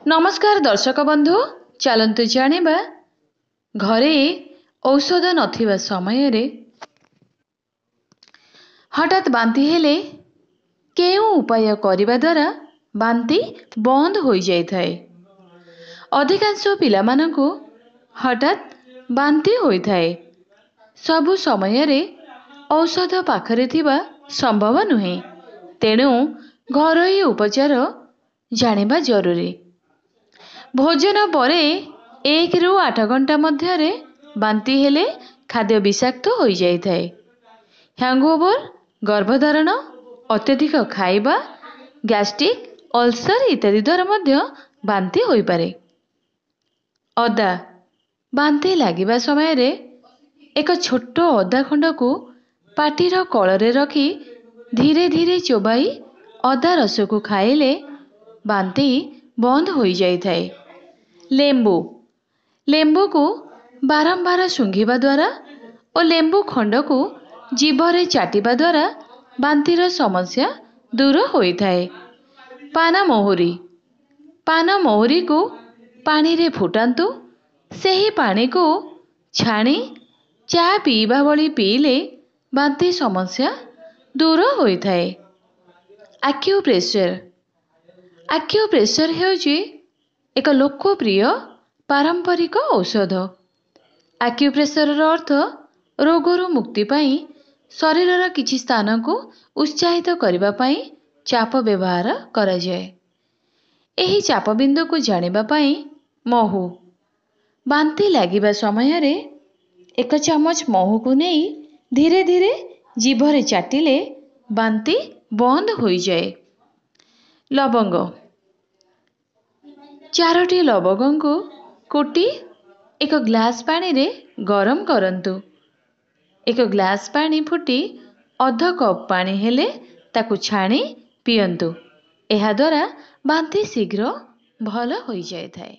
नमस्कार दर्शक बंधु, चलतु जानिबा घरे औषध नथिबा समय रे हठात बांती हेले केउ उपाय करिबा द्वारा बांती बंद हो जाय थाए। अधिकांश पिलामानंकु हठात बांती होई थाए। सबु समय रे औषध पाखरे थिबा संभव नुहे, तेणु घरोई उपचार जानिबा जरूरी। भोजन परे 1 ରୁ 8 घंटा मध्यरे बांती हेले खाद्य विषाक्त हो जाय थाए। हैंगओवर, गर्भधारण, अत्यधिक खाइबा, गैस्ट्रिक अल्सर इत्यादि द्वारा मध्य बांती होई पारे। अदा बांती लागिबा समय रे एक छोट अदा खंड को पाटीर कଳରେ रखी धीरे धीरे चोबाई अदा रस को खाइले बांती बंद हो जाय थाए। लेंबू को बारंबार सुंघिबा द्वारा और लेंबू खंड को जीभरे चाटिबा द्वारा बांतीर समस्या दूर होई थाए। पान महुरी को पानी रे फुटांतु, सेही पानी को छाणी चा पीबा भली पीले बांती समस्या दूर होई थाए। आक्यूप्रेशर हेउची एक लोकप्रिय पारंपरिक औषध। आक्यूप्रेशर अर्थ रोगरू मुक्ति पाई शरीरर किछि स्थान को उत्साहित करिबा पाई चाप व्यवहार करा जाए। एही चाप बिंदु को जानिबा पाई महू बांती लागिबा समय रे 1 चमच महू को नेई धीरे धीरे जीभरे चाटिले बांती बंद होई जाए। लवंग 4टी लवंग को कुटी 1 ग्लास पानी रे गरम करंतु। 1 ग्लास पानी फुटी अध कप पानी हेले ताकू छाणी पियंतु। एहा द्वारा बांती शीघ्र भल होई जाय थाए।